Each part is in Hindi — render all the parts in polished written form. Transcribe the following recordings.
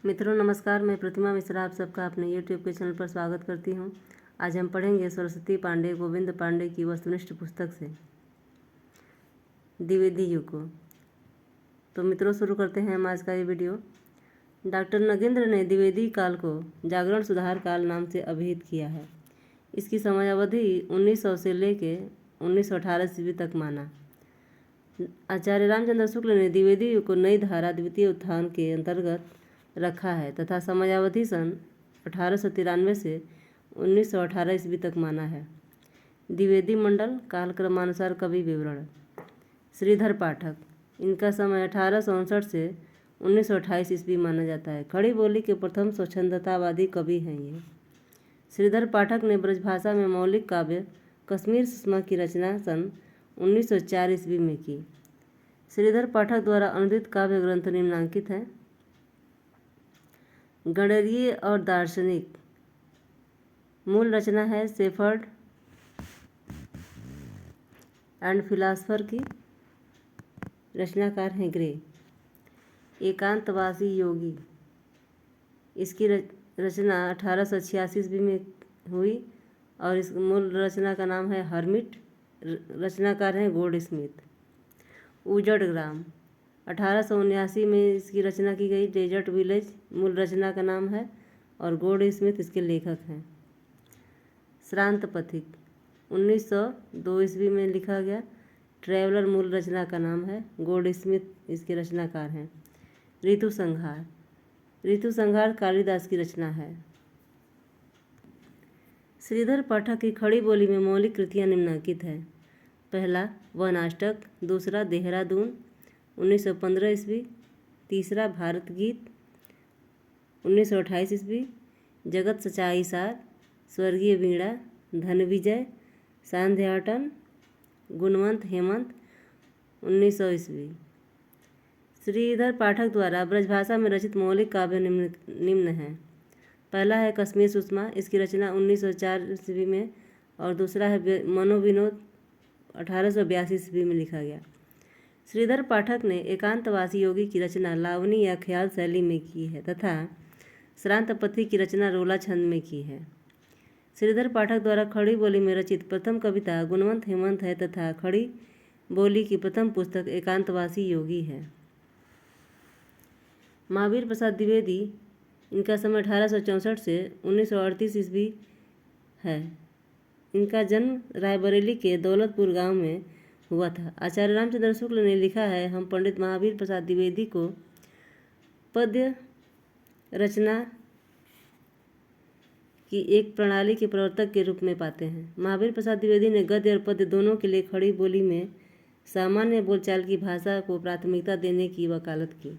मित्रों नमस्कार, मैं प्रतिमा मिश्रा आप सबका अपने YouTube के चैनल पर स्वागत करती हूँ। आज हम पढ़ेंगे सरस्वती पांडे गोविंद पांडे की वस्तुनिष्ठ पुस्तक से द्विवेदी युग को। तो मित्रों शुरू करते हैं हम आज का ये वीडियो। डॉक्टर नगेंद्र ने द्विवेदी काल को जागरण सुधार काल नाम से अभिहित किया है। इसकी समयावधि 1900 से लेकर 1918 ईस्वी तक माना। आचार्य रामचंद्र शुक्ल ने द्विवेदी युग को नई धारा द्वितीय उत्थान के अंतर्गत रखा है तथा समयावधि सन 1893 से 1918 ईस्वी तक माना है। द्विवेदी मंडल कालक्रमानुसार कवि विवरण। श्रीधर पाठक, इनका समय 1859 से 1928 ईस्वी माना जाता है। खड़ी बोली के प्रथम स्वच्छंदतावादी कवि हैं ये। श्रीधर पाठक ने ब्रजभाषा में मौलिक काव्य कश्मीर सुषमा की रचना सन 1904 ईस्वी में की। श्रीधर पाठक द्वारा अनुदित काव्य ग्रंथ निम्नांकित है। गणरीय और दार्शनिक, मूल रचना है शेफर्ड एंड फिलासफर की, रचनाकार हैं ग्रे। एकांतवासी योगी, इसकी रचना 1886 ईस्वी में हुई और इस मूल रचना का नाम है हर्मिट, रचनाकार हैं गोल्ड स्मिथ। उजड़ ग्राम 1879 में इसकी रचना की गई। डेजर्ट विलेज मूल रचना का नाम है और गोल्ड स्मिथ इसके लेखक हैं। श्रांत पथिक 1902 ईस्वी में लिखा गया। ट्रैवलर मूल रचना का नाम है। गोल्ड स्मिथ इसके रचनाकार हैं। ऋतु संहार, ऋतु संहार कालिदास की रचना है। श्रीधर पाठक की खड़ी बोली में मौलिक कृतियाँ निम्नांकित है। पहला वनाष्टक, दूसरा देहरादून 1915 ईस्वी, तीसरा भारत गीत 1928 ईस्वी, जगत सचाई सार, स्वर्गीय वीणा, धन विजय, सांध्याटन, गुणवंत हेमंत 1900 ईस्वी। श्रीधर पाठक द्वारा ब्रजभाषा में रचित मौलिक काव्य निम्न है। पहला है कश्मीर सुषमा, इसकी रचना 1904 ईस्वी में, और दूसरा है मनोविनोद 1882 ईस्वी में लिखा गया। श्रीधर पाठक ने एकांतवासी योगी की रचना लावनी या ख्याल शैली में की है तथा श्रांत पथिक की रचना रोला छंद में की है। श्रीधर पाठक द्वारा खड़ी बोली में रचित प्रथम कविता गुणवंत हेमंत है तथा खड़ी बोली की प्रथम पुस्तक एकांतवासी योगी है। महावीर प्रसाद द्विवेदी, इनका समय 1864 से 1938 ईस्वी है। इनका जन्म रायबरेली के दौलतपुर गांव में हुआ था। आचार्य रामचंद्र शुक्ल ने लिखा है, हम पंडित महावीर प्रसाद द्विवेदी को पद्य रचना की एक प्रणाली के प्रवर्तक के रूप में पाते हैं। महावीर प्रसाद द्विवेदी ने गद्य और पद्य दोनों के लिए खड़ी बोली में सामान्य बोलचाल की भाषा को प्राथमिकता देने की वकालत की।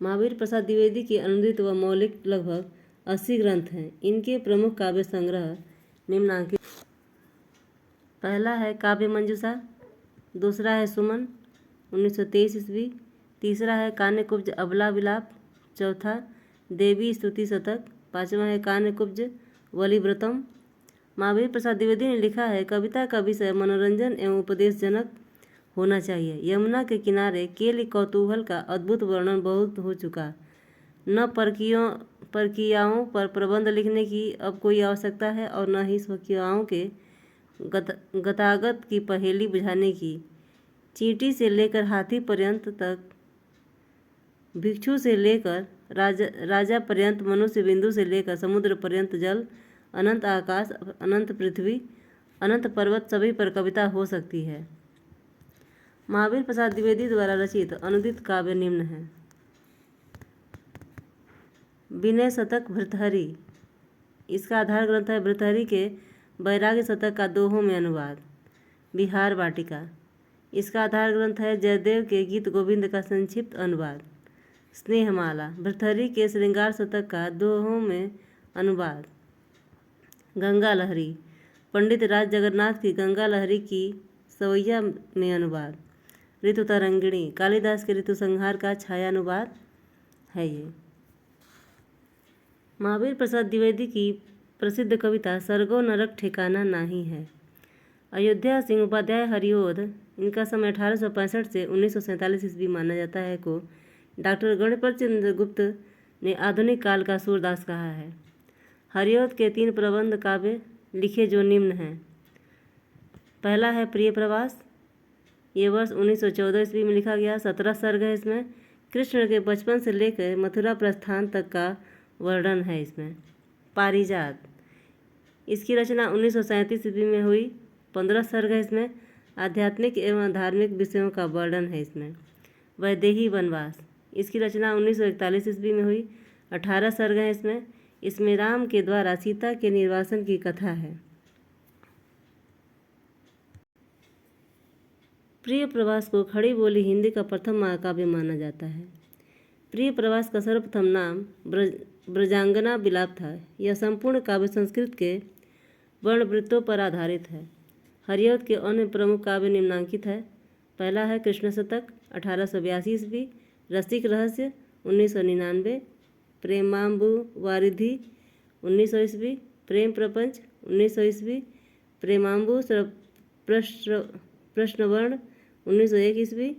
महावीर प्रसाद द्विवेदी के अनुदित व मौलिक लगभग 80 ग्रंथ हैं। इनके प्रमुख काव्य संग्रह निम्नांकित। पहला है काव्य मंजूषा, दूसरा है सुमन 1923 ईस्वी, तीसरा है कान्य कुब्ज अबला विलाप, चौथा देवी स्तुति शतक, पांचवा है कान्य कुब्ज वलिव्रतम। महावीर प्रसाद द्विवेदी ने लिखा है, कविता का विषय मनोरंजन एवं उपदेशजनक होना चाहिए। यमुना के किनारे केली कौतूहल का अद्भुत वर्णन बहुत हो चुका। न परकियाओं पर प्रबंध लिखने की अब कोई आवश्यकता है और न ही स्वकीयाओं के गतागत की पहेली बुझाने की। चींटी से लेकर हाथी पर्यंत तक, भिक्षु से लेकर राजा पर्यंत, मनुष्य बिंदु से लेकर समुद्र पर्यंत, जल, अनंत आकाश, अनंत पृथ्वी, अनंत पर्वत, सभी पर कविता हो सकती है। महावीर प्रसाद द्विवेदी द्वारा रचित अनुदित काव्य निम्न है। विनय शतक भर्तृहरि, इसका आधार ग्रंथ है भर्तृहरि के वैराग्य शतक का दोहों में अनुवाद। बिहार वाटिका, इसका आधार ग्रंथ है जयदेव के गीत गोविंद का संक्षिप्त अनुवाद। स्नेहमाला, भर्तृहरि के श्रृंगार शतक का दोहों में अनुवाद। गंगा लहरी, पंडित राज जगन्नाथ की गंगा लहरी की सवैया में अनुवाद। ऋतु तरंगिणी, कालिदास के ऋतु संहार का छायानुवाद है ये। महावीर प्रसाद द्विवेदी की प्रसिद्ध कविता सरगो नरक ठिकाना नाही है। अयोध्या सिंह उपाध्याय हरिओध, इनका समय 1865 से 1947 ईस्वी माना जाता है को डॉक्टर गणपत चंद्र गुप्त ने आधुनिक काल का सूरदास कहा है। हरिऔध के 3 प्रबंध काव्य लिखे जो निम्न हैं। पहला है प्रिय प्रवास, ये वर्ष 1914 ईस्वी में लिखा गया। 17 सर्ग है इसमें। कृष्ण के बचपन से लेकर मथुरा प्रस्थान तक का वर्णन है इसमें। पारिजात, इसकी रचना 1937 ईस्वी में हुई। 15 सर्ग है इसमें। आध्यात्मिक एवं धार्मिक विषयों का वर्णन है इसमें। वैदेही वनवास, इसकी रचना 1941 ईस्वी में हुई। 18 सर्ग हैं इसमें। इसमें राम के द्वारा सीता के निर्वासन की कथा है। प्रिय प्रवास को खड़ी बोली हिंदी का प्रथम महाकाव्य माना जाता है। प्रिय प्रवास का सर्वप्रथम नाम ब्रजांगना विलाप था। यह संपूर्ण काव्य संस्कृत के वर्णवृत्तों पर आधारित है। हरिऔध के अन्य प्रमुख काव्य निम्नांकित है। पहला है कृष्ण शतक 1882 ईस्वी, रसिक रहस्य 1999, प्रेमांबु वारिधि 1900 ईस्वी, प्रेम प्रपंच 1900 ईस्वी, प्रेमांबु प्रश्नवर्ण 1901 ईस्वी,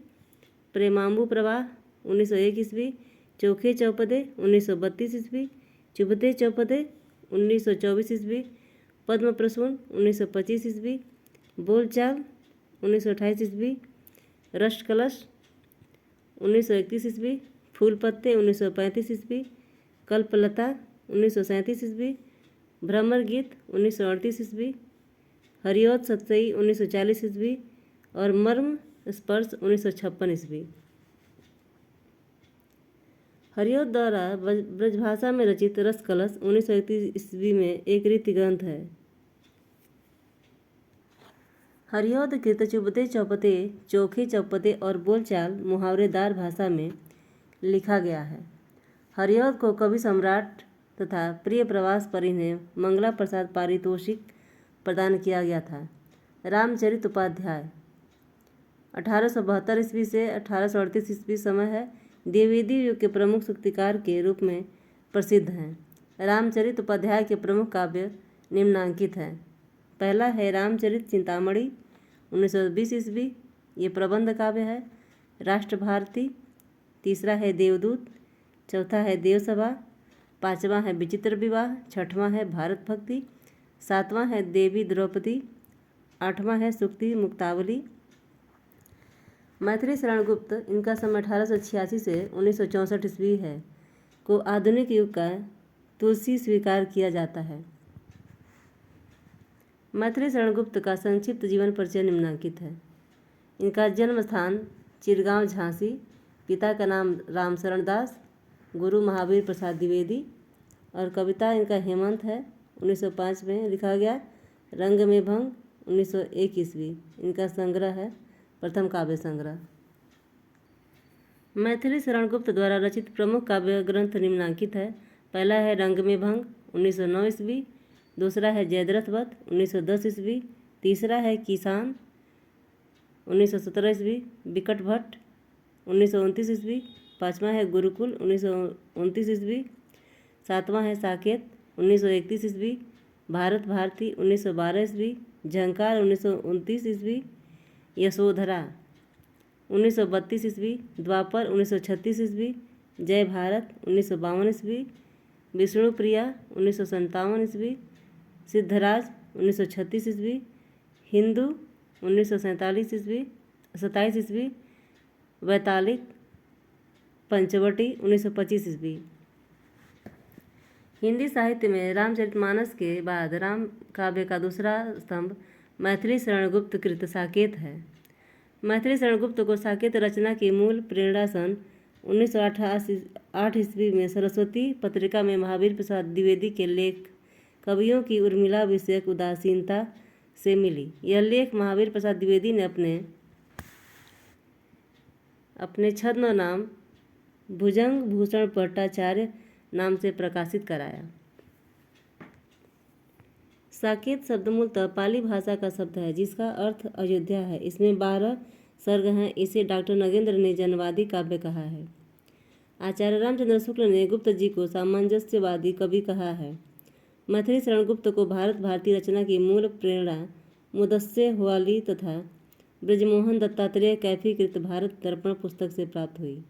प्रेमांबु प्रवाह 1901 ईस्वी, चोखे चौपदे 1932 ईस्वी, चुभते चौपदे 1924 ईस्वी, पद्म प्रसून 1925 ईस्वी, बोलचाल 1928 ईस्वी, रष्ट कलश 1931 ईस्वी, फूल पत्ते 1935 ईस्वी, कल्पलता 1937 ईस्वी, भ्रमर गीत 1938 ईस्वी, हरिऔध सतसई 1940 ईस्वी और मर्म स्पर्श 1956 ईस्वी। हरिऔध द्वारा ब्रजभाषा में रचित रस कलश 1931 ईस्वी में एक रीति ग्रंथ है। हरिऔध कृत चुभते चौपते, चोखे चौपते और बोलचाल मुहावरेदार भाषा में लिखा गया है। हरिऔध को कवि सम्राट तथा प्रिय प्रवास पर इन्हें मंगला प्रसाद पारितोषिक प्रदान किया गया था। रामचरित उपाध्याय 1872 ईस्वी से 1838 ईस्वी समय है। द्विवेदी युग के प्रमुख सूक्तिकार के रूप में प्रसिद्ध हैं। रामचरित उपाध्याय के प्रमुख काव्य निम्नांकित हैं। पहला है रामचरित चिंतामणि 1920 ईस्वी, ये प्रबंध काव्य है। राष्ट्र भारती, तीसरा है देवदूत, चौथा है देवसभा, पांचवा है विचित्र विवाह, छठवां है भारत भक्ति, सातवां है देवी द्रौपदी, आठवां है सूक्ति मुक्तावली। मैथिली शरण गुप्त, इनका समय 1886 से 1964 ईस्वी है, को आधुनिक युग का तुलसी स्वीकार किया जाता है। मैथिली शरण गुप्त का संक्षिप्त जीवन परिचय निम्नांकित है। इनका जन्म स्थान चिरगांव झांसी, पिता का नाम रामशरण दास, गुरु महावीर प्रसाद द्विवेदी और कविता इनका हेमंत है, 1905 में लिखा गया। रंग में भंग 1901 ईस्वी इनका संग्रह है, प्रथम काव्य संग्रह। मैथिली शरण गुप्त द्वारा रचित प्रमुख काव्य ग्रंथ निम्नांकित है। पहला है रंग में भंग 1909 ईस्वी, दूसरा है जयद्रथ वध 1910 ईस्वी, तीसरा है किसान 1917 ईस्वी, बिकट भट्ट 1929 ईस्वी, पाँचवा है गुरुकुल 1929 ईस्वी, सातवां है साकेत 1931 ईस्वी, भारत भारती 1912 ईस्वी, झंकार 1929 ईस्वी, यशोधरा 1932 ईस्वी, द्वापर 1936 ईस्वी, जय भारत 1952 ईस्वी, विष्णुप्रिया 1957 ईस्वी, सिद्धराज 1936 ईस्वी, हिंदू 1947 ईस्वी 27 ईस्वी, वैतालिक पंचवटी 1925 ईस्वी। हिंदी साहित्य में रामचरितमानस के बाद राम काव्य का दूसरा स्तंभ मैथिली शरण गुप्त कृत साकेत है। मैथिली शरण गुप्त को साकेत रचना की मूल प्रेरणा सन 1908 ईस्वी में सरस्वती पत्रिका में महावीर प्रसाद द्विवेदी के लेख कवियों की उर्मिला विषयक उदासीनता से मिली। यह लेख महावीर प्रसाद द्विवेदी ने अपने छद्म नाम भुजंग भूषण भट्टाचार्य नाम से प्रकाशित कराया। साकेत शब्द मूलतः पाली भाषा का शब्द है जिसका अर्थ अयोध्या है। इसमें 12 सर्ग हैं। इसे डॉक्टर नगेंद्र ने जनवादी काव्य कहा है। आचार्य रामचंद्र शुक्ल ने गुप्त जी को सामंजस्यवादी कवि कहा है। मैथिली शरण गुप्त को भारत भारती रचना की मूल प्रेरणा मुदस्से हुआली तथा ब्रजमोहन दत्तात्रेय कैफी कृत भारत दर्पण पुस्तक से प्राप्त हुई।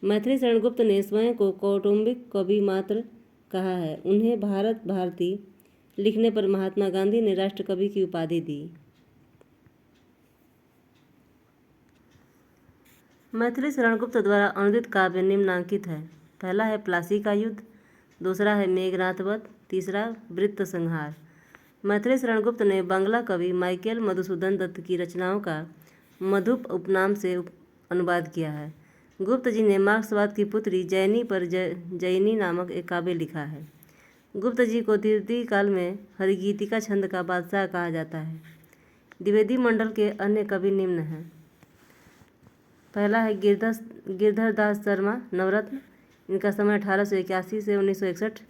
मैथिली शरण गुप्त ने स्वयं को कौटुंबिक कवि मात्र कहा है। उन्हें भारत भारती लिखने पर महात्मा गांधी ने राष्ट्र कवि की उपाधि दी। मैथिली शरण गुप्त द्वारा अनुदित काव्य निम्नांकित है। पहला है प्लासी का युद्ध, दूसरा है मेघनाथ वध, तीसरा वृत्त संहार। मैथिली शरण गुप्त ने बांग्ला कवि माइकेल मधुसूदन दत्त की रचनाओं का मधुप उपनाम से अनुवाद किया है। गुप्त जी ने मार्क्सवाद की पुत्री जैनी पर जैनी नामक एक काव्य लिखा है। गुप्त जी को द्वितीय काल में हरिगीतिका छंद का बादशाह कहा जाता है। द्विवेदी मंडल के अन्य कवि निम्न हैं। पहला है गिरधर दास शर्मा नवरत्न। इनका समय 1881 से 1961।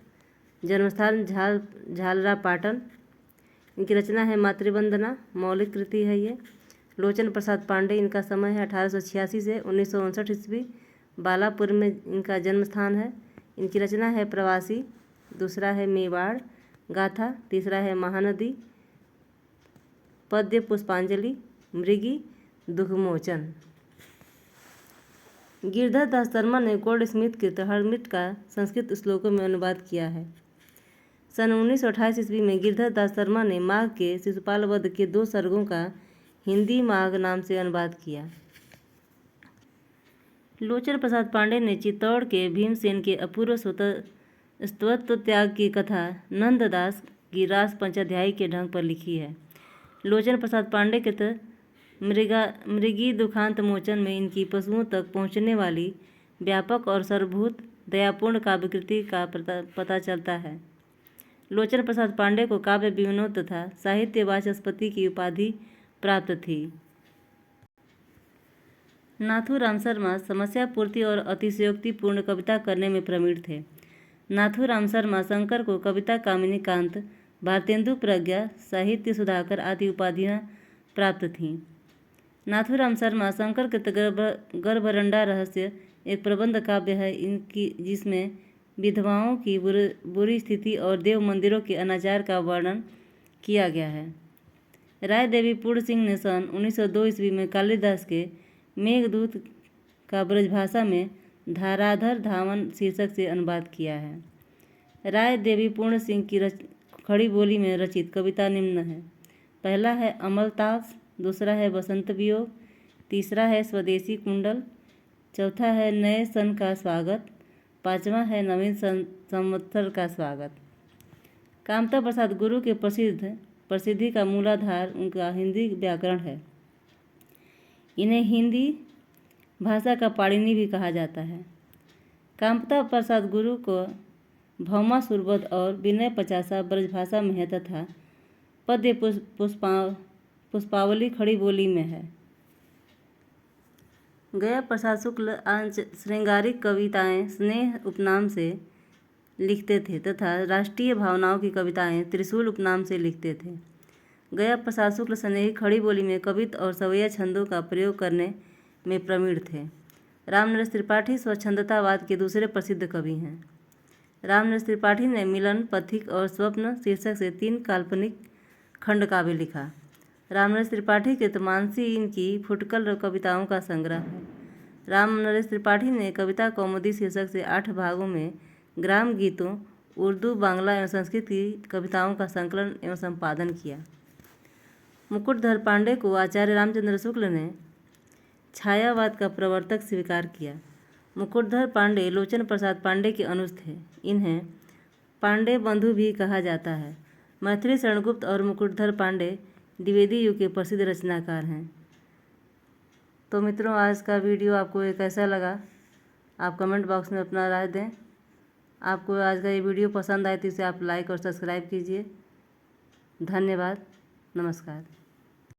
जन्मस्थान झालरा पाटन। इनकी रचना है मातृवंदना, मौलिक कृति है ये। लोचन प्रसाद पांडे, इनका समय है 1886 से 1959 ईस्वी। बालापुर में इनका जन्म स्थान है। इनकी रचना है प्रवासी, दूसरा है मेवाड़ गाथा, तीसरा है महानदी, पद्य पुष्पांजलि, मृगी, दुखमोचन। गिरधर दास शर्मा ने गोल्डस्मिथ कृत हरमिट का संस्कृत श्लोकों में अनुवाद किया है। सन 1928 ईस्वी में गिरधर दास शर्मा ने माघ के शिशुपाल वध के 2 सर्गों का हिंदी माघ नाम से अनुवाद किया। लोचन प्रसाद पांडे ने चित्तौड़ के भीमसेन के अपूर्व स्वत्व त्याग की कथा नंददास की रास पंचाध्यायी के ढंग पर लिखी है। लोचन प्रसाद पांडे के मृगी दुखांत मोचन में इनकी पशुओं तक पहुँचने वाली व्यापक और सर्वभूत दयापूर्ण काव्यकृति का पता चलता है। लोचन प्रसाद पांडे को काव्य विनोद तथा साहित्य वाचस्पति की उपाधि प्राप्त थी। नाथूराम शर्मा समस्या पूर्ति और अतिशयोक्तिपूर्ण कविता करने में प्रवीण थे। नाथूराम शर्मा शंकर को कविता कामिनी कांत, भारतेंदु प्रज्ञा, साहित्य सुधाकर आदि उपाधियां प्राप्त थीं। नाथूराम शर्मा शंकर कृत गर्भरंडा रहस्य एक प्रबंध काव्य है इनकी, जिसमें विधवाओं की बुरी स्थिति और देव मंदिरों के अनाचार का वर्णन किया गया है। राय देवी पूर्ण सिंह ने सन 1902 ईस्वी में कालिदास के मेघदूत का ब्रजभाषा में धाराधर धावन शीर्षक से अनुवाद किया है। राय देवी पूर्ण सिंह की खड़ी बोली में रचित कविता निम्न है। पहला है अमलतास, दूसरा है बसंत वियोग, तीसरा है स्वदेशी कुंडल, चौथा है नए सन का स्वागत, पांचवा है नवीन संवत्सर का स्वागत। कामता प्रसाद गुरु के प्रसिद्धि का मूलाधार उनका हिंदी व्याकरण है। इन्हें हिंदी भाषा का पाणिनि भी कहा जाता है। कामता प्रसाद गुरु को भौमा सुरबद्ध और विनय पचासा ब्रजभाषा में है तथा पद्य पुष्पावली खड़ी बोली में है। गया प्रसाद शुक्ल श्रृंगारिक कविताएं स्नेह उपनाम से लिखते थे तथा राष्ट्रीय भावनाओं की कविताएं त्रिशूल उपनाम से लिखते थे। गया प्रसाद शुक्ल स्नेही खड़ी बोली में कवित्व और सवैया छंदों का प्रयोग करने में प्रवीण थे। रामनरेश त्रिपाठी स्वच्छंदतावाद के दूसरे प्रसिद्ध कवि हैं। रामनरेश त्रिपाठी ने मिलन, पथिक और स्वप्न शीर्षक से 3 काल्पनिक खंड काव्य लिखा। रामनरेश त्रिपाठी के मानसी इनकी फुटकल कविताओं का संग्रह है। रामनरेश त्रिपाठी ने कविता कौमुदी शीर्षक से 8 भागों में ग्राम गीतों, उर्दू, बांग्ला एवं संस्कृत की कविताओं का संकलन एवं संपादन किया। मुकुटधर पांडे को आचार्य रामचंद्र शुक्ल ने छायावाद का प्रवर्तक स्वीकार किया। मुकुटधर पांडे लोचन प्रसाद पांडे के अनुज थे। इन्हें पांडे बंधु भी कहा जाता है। मैथिली शरण गुप्त और मुकुटधर पांडे द्विवेदी युग के प्रसिद्ध रचनाकार हैं। तो मित्रों, आज का वीडियो आपको ये कैसा लगा, आप कमेंट बॉक्स में अपना राय दें। आपको आज का ये वीडियो पसंद आए तो इसे आप लाइक और सब्सक्राइब कीजिए। धन्यवाद, नमस्कार।